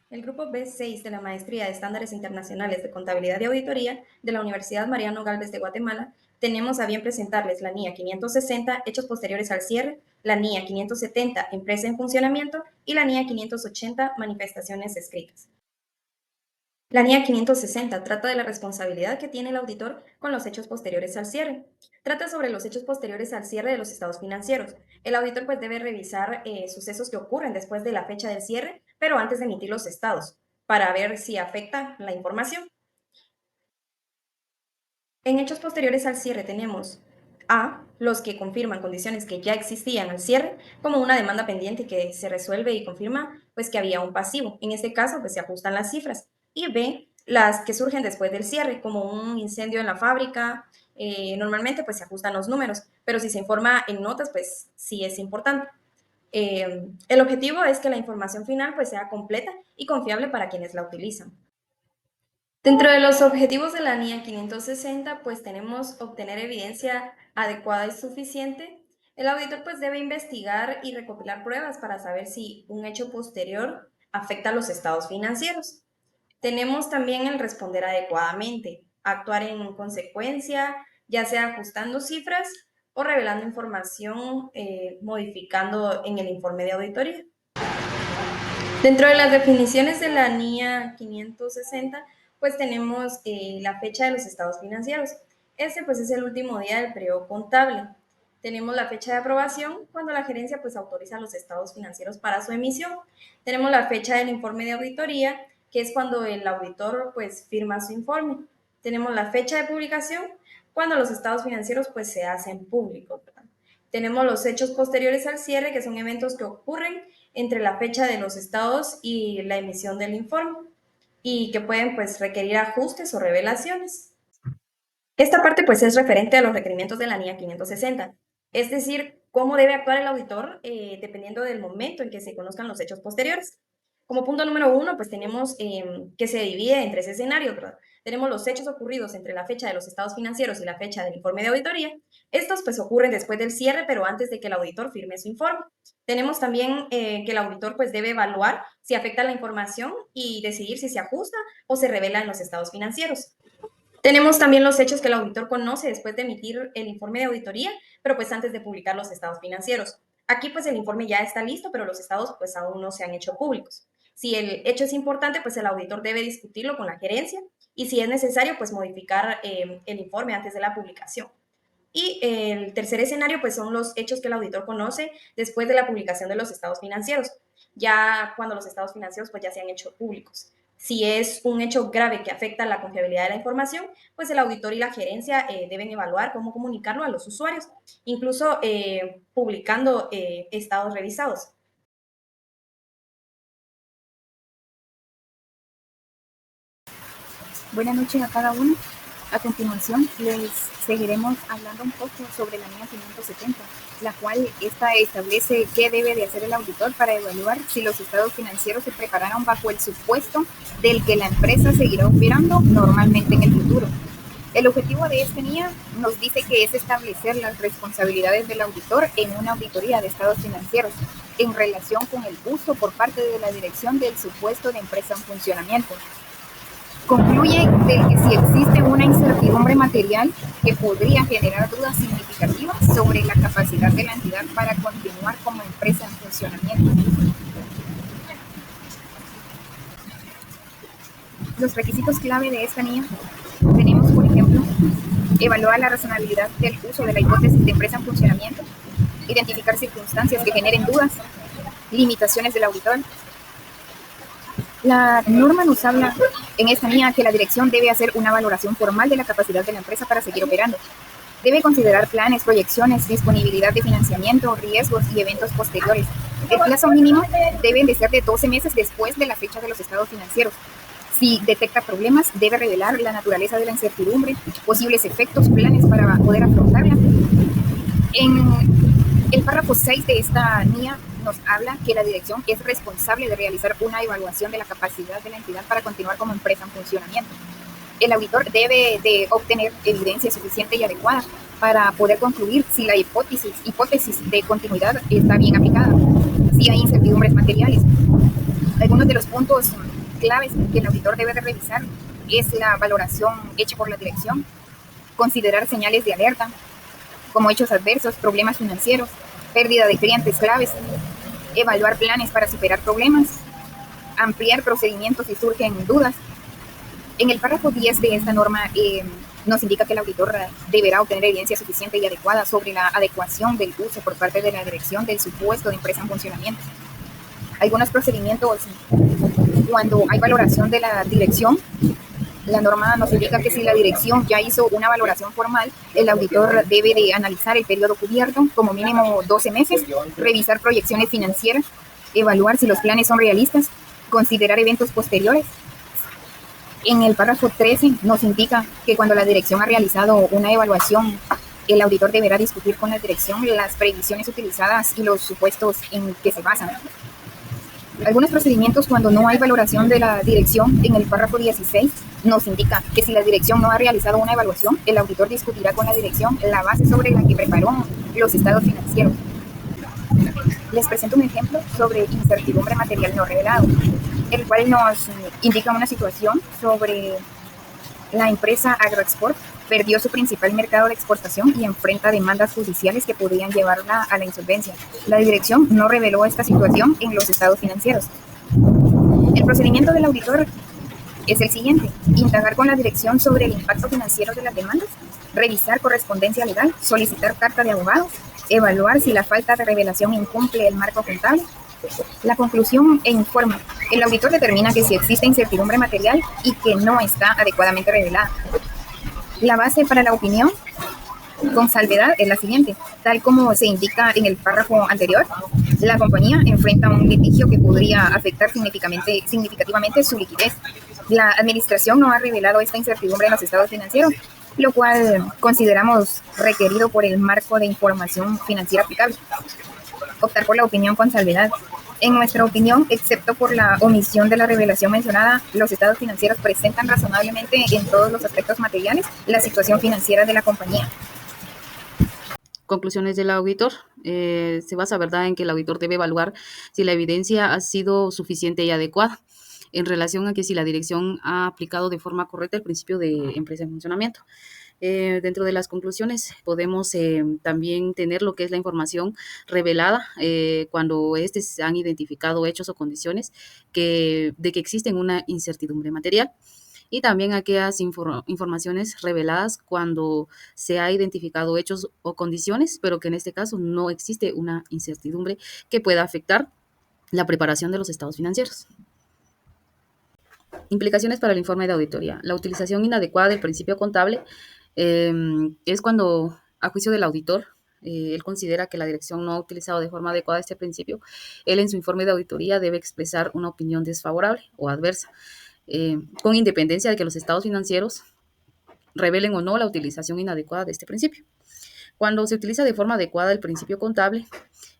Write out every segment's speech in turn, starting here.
El grupo B6 de la Maestría de Estándares Internacionales de Contabilidad y Auditoría de la Universidad Mariano Galvez de Guatemala tenemos a bien presentarles la NIA 560, hechos posteriores al cierre, la NIA 570, empresa en funcionamiento, y la NIA 580, manifestaciones escritas. La NIA 560 trata de la responsabilidad que tiene el auditor con los hechos posteriores al cierre. Trata sobre los hechos posteriores al cierre de los estados financieros. El auditor pues debe revisar sucesos que ocurren después de la fecha del cierre, pero antes de emitir los estados, para ver si afecta la información. En hechos posteriores al cierre tenemos A, los que confirman condiciones que ya existían al cierre, como una demanda pendiente que se resuelve y confirma pues que había un pasivo. En este caso pues se ajustan las cifras. Y B, las que surgen después del cierre, como un incendio en la fábrica. Normalmente pues se ajustan los números, pero si se informa en notas pues sí es importante. El objetivo es que la información final pues sea completa y confiable para quienes la utilizan. Dentro de los objetivos de la NIA 560, pues tenemos obtener evidencia adecuada y suficiente. El auditor pues debe investigar y recopilar pruebas para saber si un hecho posterior afecta a los estados financieros. Tenemos también el responder adecuadamente, actuar en consecuencia, ya sea ajustando cifras o revelando información, modificando en el informe de auditoría. Dentro de las definiciones de la NIA 560, pues tenemos la fecha de los estados financieros. Este pues es el último día del periodo contable. Tenemos la fecha de aprobación cuando la gerencia pues autoriza los estados financieros para su emisión. Tenemos la fecha del informe de auditoría, que es cuando el auditor pues firma su informe. Tenemos la fecha de publicación cuando los estados financieros pues se hacen públicos, ¿verdad? Tenemos los hechos posteriores al cierre, que son eventos que ocurren entre la fecha de los estados y la emisión del informe y que pueden pues requerir ajustes o revelaciones. Esta parte pues es referente a los requerimientos de la NIA 560, es decir, cómo debe actuar el auditor dependiendo del momento en que se conozcan los hechos posteriores. Como punto número uno, pues tenemos que se divide en tres escenarios, ¿verdad? Tenemos los hechos ocurridos entre la fecha de los estados financieros y la fecha del informe de auditoría. Estos pues ocurren después del cierre, pero antes de que el auditor firme su informe. Tenemos también que el auditor pues debe evaluar si afecta la información y decidir si se ajusta o se revela en los estados financieros. Tenemos también los hechos que el auditor conoce después de emitir el informe de auditoría, pero pues antes de publicar los estados financieros. Aquí pues el informe ya está listo, pero los estados pues aún no se han hecho públicos. Si el hecho es importante, pues el auditor debe discutirlo con la gerencia y si es necesario, pues modificar el informe antes de la publicación. Y el tercer escenario, pues son los hechos que el auditor conoce después de la publicación de los estados financieros, ya cuando los estados financieros pues ya se han hecho públicos. Si es un hecho grave que afecta la confiabilidad de la información, pues el auditor y la gerencia deben evaluar cómo comunicarlo a los usuarios, incluso publicando estados revisados. Buenas noches a cada uno. A continuación, les seguiremos hablando un poco sobre la NIA 570, la cual establece qué debe de hacer el auditor para evaluar si los estados financieros se prepararon bajo el supuesto del que la empresa seguirá operando normalmente en el futuro. El objetivo de este NIA nos dice que es establecer las responsabilidades del auditor en una auditoría de estados financieros en relación con el uso por parte de la dirección del supuesto de empresa en funcionamiento. Concluye de que si existe una incertidumbre material que podría generar dudas significativas sobre la capacidad de la entidad para continuar como empresa en funcionamiento. Los requisitos clave de esta NIA tenemos, por ejemplo, evaluar la razonabilidad del uso de la hipótesis de empresa en funcionamiento, identificar circunstancias que generen dudas, limitaciones del auditor. La norma nos habla en esta NIA que la dirección debe hacer una valoración formal de la capacidad de la empresa para seguir operando. Debe considerar planes, proyecciones, disponibilidad de financiamiento, riesgos y eventos posteriores. El plazo mínimo debe de ser de 12 meses después de la fecha de los estados financieros. Si detecta problemas, debe revelar la naturaleza de la incertidumbre, posibles efectos, planes para poder afrontarla. En el párrafo 6 de esta NIA nos habla que la dirección es responsable de realizar una evaluación de la capacidad de la entidad para continuar como empresa en funcionamiento. El auditor debe de obtener evidencia suficiente y adecuada para poder concluir si la hipótesis de continuidad está bien aplicada, si hay incertidumbres materiales. Algunos de los puntos claves que el auditor debe de revisar es la valoración hecha por la dirección, considerar señales de alerta, como hechos adversos, problemas financieros, pérdida de clientes claves, evaluar planes para superar problemas, ampliar procedimientos si surgen dudas. En el párrafo 10 de esta norma nos indica que el auditor deberá obtener evidencia suficiente y adecuada sobre la adecuación del uso por parte de la dirección del supuesto de empresa en funcionamiento. Algunos procedimientos, cuando hay valoración de la dirección, la norma nos indica que si la dirección ya hizo una valoración formal, el auditor debe de analizar el periodo cubierto, como mínimo 12 meses, revisar proyecciones financieras, evaluar si los planes son realistas, considerar eventos posteriores. En el párrafo 13 nos indica que cuando la dirección ha realizado una evaluación, el auditor deberá discutir con la dirección las previsiones utilizadas y los supuestos en que se basan. Algunos procedimientos cuando no hay valoración de la dirección, en el párrafo 16 nos indica que si la dirección no ha realizado una evaluación, el auditor discutirá con la dirección la base sobre la que preparó los estados financieros. Les presento un ejemplo sobre incertidumbre material no revelado, el cual nos indica una situación sobre la empresa Agroexport perdió su principal mercado de exportación y enfrenta demandas judiciales que podrían llevarla a la insolvencia. La dirección no reveló esta situación en los estados financieros. El procedimiento del auditor es el siguiente: indagar con la dirección sobre el impacto financiero de las demandas, revisar correspondencia legal, solicitar carta de abogados, evaluar si la falta de revelación incumple el marco contable. La conclusión e informe. El auditor determina que si existe incertidumbre material y que no está adecuadamente revelada. La base para la opinión con salvedad es la siguiente. Tal como se indica en el párrafo anterior, la compañía enfrenta un litigio que podría afectar significativamente su liquidez. La administración no ha revelado esta incertidumbre en los estados financieros, lo cual consideramos requerido por el marco de información financiera aplicable. Optar por la opinión con salvedad. En nuestra opinión, excepto por la omisión de la revelación mencionada, los estados financieros presentan razonablemente en todos los aspectos materiales la situación financiera de la compañía. Conclusiones del auditor. Se basa, ¿verdad?, en que el auditor debe evaluar si la evidencia ha sido suficiente y adecuada en relación a que si la dirección ha aplicado de forma correcta el principio de empresa en funcionamiento. Dentro de las conclusiones podemos también tener lo que es la información revelada cuando se han identificado hechos o condiciones de que existen una incertidumbre material, y también aquellas informaciones reveladas cuando se ha identificado hechos o condiciones, pero que en este caso no existe una incertidumbre que pueda afectar la preparación de los estados financieros. Implicaciones para el informe de auditoría. La utilización inadecuada del principio contable es cuando, a juicio del auditor, él considera que la dirección no ha utilizado de forma adecuada este principio. Él en su informe de auditoría debe expresar una opinión desfavorable o adversa, con independencia de que los estados financieros revelen o no la utilización inadecuada de este principio. Cuando se utiliza de forma adecuada el principio contable,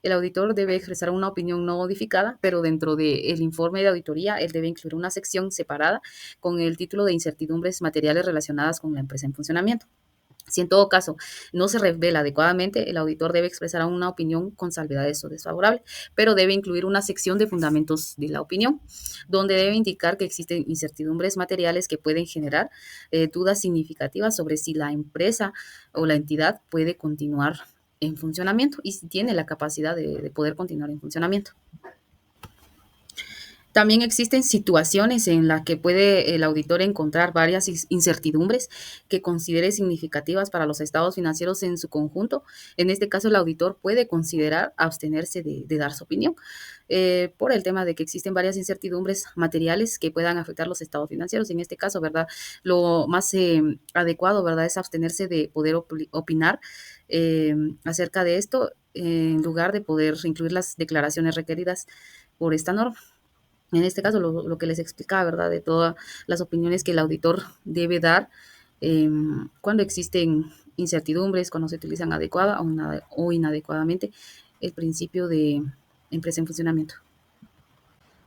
el auditor debe expresar una opinión no modificada, pero dentro del informe de auditoría, él debe incluir una sección separada con el título de incertidumbres materiales relacionadas con la empresa en funcionamiento. Si en todo caso no se revela adecuadamente, el auditor debe expresar una opinión con salvedades o desfavorable, pero debe incluir una sección de fundamentos de la opinión, donde debe indicar que existen incertidumbres materiales que pueden generar dudas significativas sobre si la empresa o la entidad puede continuar en funcionamiento y si tiene la capacidad de poder continuar en funcionamiento. También existen situaciones en las que puede el auditor encontrar varias incertidumbres que considere significativas para los estados financieros en su conjunto. En este caso, el auditor puede considerar abstenerse de dar su opinión por el tema de que existen varias incertidumbres materiales que puedan afectar los estados financieros. En este caso, ¿verdad?, lo más adecuado, ¿verdad?, es abstenerse de poder opinar acerca de esto en lugar de poder incluir las declaraciones requeridas por esta norma. En este caso, lo que les explicaba, ¿verdad?, de todas las opiniones que el auditor debe dar cuando existen incertidumbres, cuando se utilizan adecuada o inadecuadamente el principio de empresa en funcionamiento.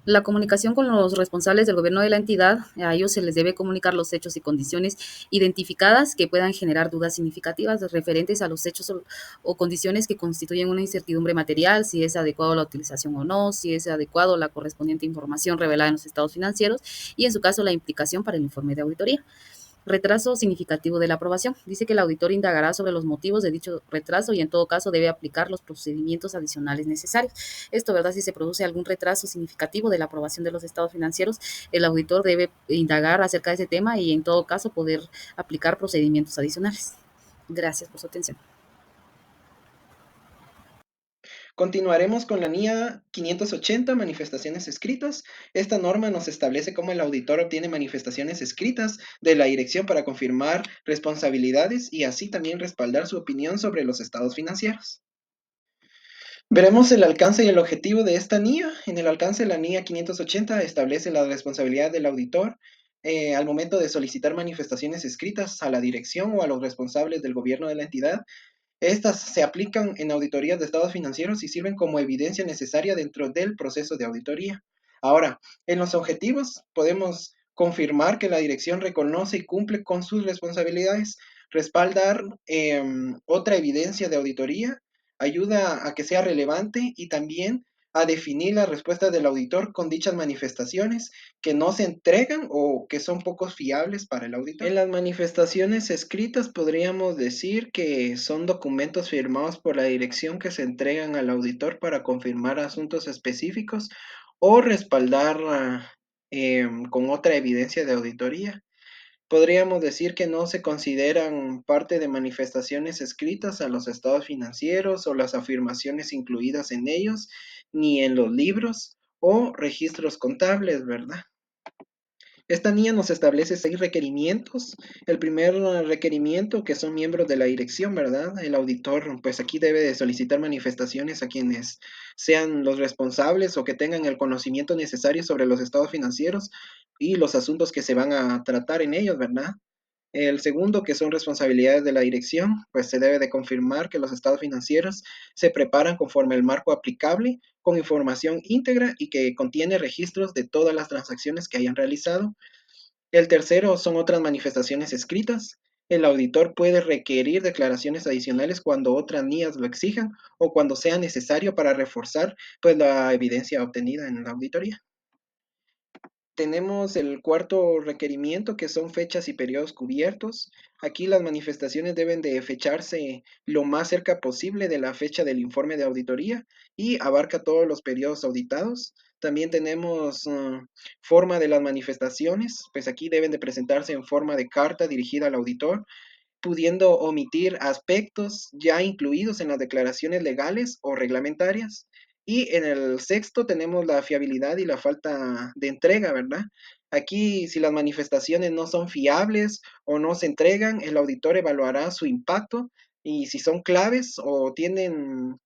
La comunicación con los responsables del gobierno de la entidad, a ellos se les debe comunicar los hechos y condiciones identificadas que puedan generar dudas significativas referentes a los hechos o condiciones que constituyen una incertidumbre material, si es adecuado la utilización o no, si es adecuado la correspondiente información revelada en los estados financieros y, en su caso, la implicación para el informe de auditoría. Retraso significativo de la aprobación. Dice que el auditor indagará sobre los motivos de dicho retraso y en todo caso debe aplicar los procedimientos adicionales necesarios. Esto, ¿verdad? Si se produce algún retraso significativo de la aprobación de los estados financieros, el auditor debe indagar acerca de ese tema y en todo caso poder aplicar procedimientos adicionales. Gracias por su atención. Continuaremos con la NIA 580, manifestaciones escritas. Esta norma nos establece cómo el auditor obtiene manifestaciones escritas de la dirección para confirmar responsabilidades y así también respaldar su opinión sobre los estados financieros. Veremos el alcance y el objetivo de esta NIA. En el alcance, la NIA 580 establece la responsabilidad del auditor al momento de solicitar manifestaciones escritas a la dirección o a los responsables del gobierno de la entidad. Estas se aplican en auditorías de estados financieros y sirven como evidencia necesaria dentro del proceso de auditoría. Ahora, en los objetivos podemos confirmar que la dirección reconoce y cumple con sus responsabilidades, respaldar otra evidencia de auditoría, ayuda a que sea relevante y también a definir la respuesta del auditor con dichas manifestaciones que no se entregan o que son poco fiables para el auditor. En las manifestaciones escritas podríamos decir que son documentos firmados por la dirección que se entregan al auditor para confirmar asuntos específicos o respaldar con otra evidencia de auditoría. Podríamos decir que no se consideran parte de manifestaciones escritas a los estados financieros o las afirmaciones incluidas en ellos, ni en los libros o registros contables, ¿verdad? Esta NIA nos establece 6 requerimientos. El primer requerimiento, que son miembros de la dirección, ¿verdad? El auditor, pues aquí debe de solicitar manifestaciones a quienes sean los responsables o que tengan el conocimiento necesario sobre los estados financieros y los asuntos que se van a tratar en ellos, ¿verdad? El segundo, que son responsabilidades de la dirección, pues se debe de confirmar que los estados financieros se preparan conforme al marco aplicable, con información íntegra y que contiene registros de todas las transacciones que hayan realizado. El tercero son otras manifestaciones escritas. El auditor puede requerir declaraciones adicionales cuando otras NIAs lo exijan o cuando sea necesario para reforzar pues, la evidencia obtenida en la auditoría. Tenemos el cuarto requerimiento, que son fechas y periodos cubiertos. Aquí las manifestaciones deben de fecharse lo más cerca posible de la fecha del informe de auditoría y abarca todos los periodos auditados. También tenemos forma de las manifestaciones, pues aquí deben de presentarse en forma de carta dirigida al auditor, pudiendo omitir aspectos ya incluidos en las declaraciones legales o reglamentarias. Y en el sexto tenemos la fiabilidad y la falta de entrega, ¿verdad? Aquí, si las manifestaciones no son fiables o no se entregan, el auditor evaluará su impacto y si son claves o tienen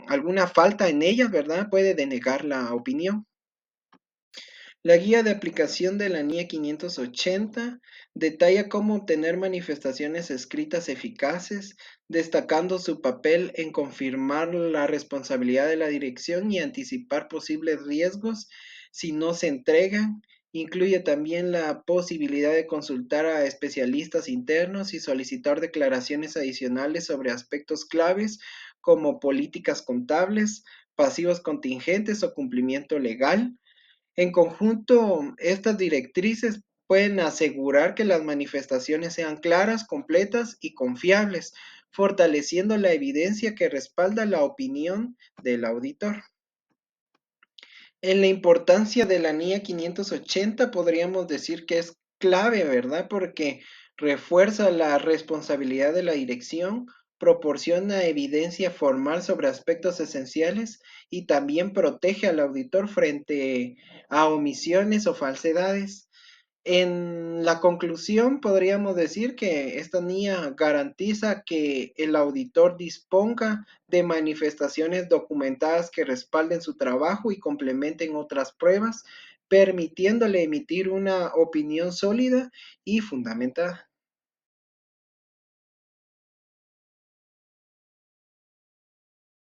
alguna falta en ellas, ¿verdad? Puede denegar la opinión. La guía de aplicación de la NIE 580 detalla cómo obtener manifestaciones escritas eficaces, destacando su papel en confirmar la responsabilidad de la dirección y anticipar posibles riesgos si no se entregan. Incluye también la posibilidad de consultar a especialistas internos y solicitar declaraciones adicionales sobre aspectos claves como políticas contables, pasivos contingentes o cumplimiento legal. En conjunto, estas directrices pueden asegurar que las manifestaciones sean claras, completas y confiables, fortaleciendo la evidencia que respalda la opinión del auditor. En la importancia de la NIA 580 podríamos decir que es clave, ¿verdad? Porque refuerza la responsabilidad de la dirección, proporciona evidencia formal sobre aspectos esenciales y también protege al auditor frente a omisiones o falsedades. En la conclusión, podríamos decir que esta NIA garantiza que el auditor disponga de manifestaciones documentadas que respalden su trabajo y complementen otras pruebas, permitiéndole emitir una opinión sólida y fundamentada.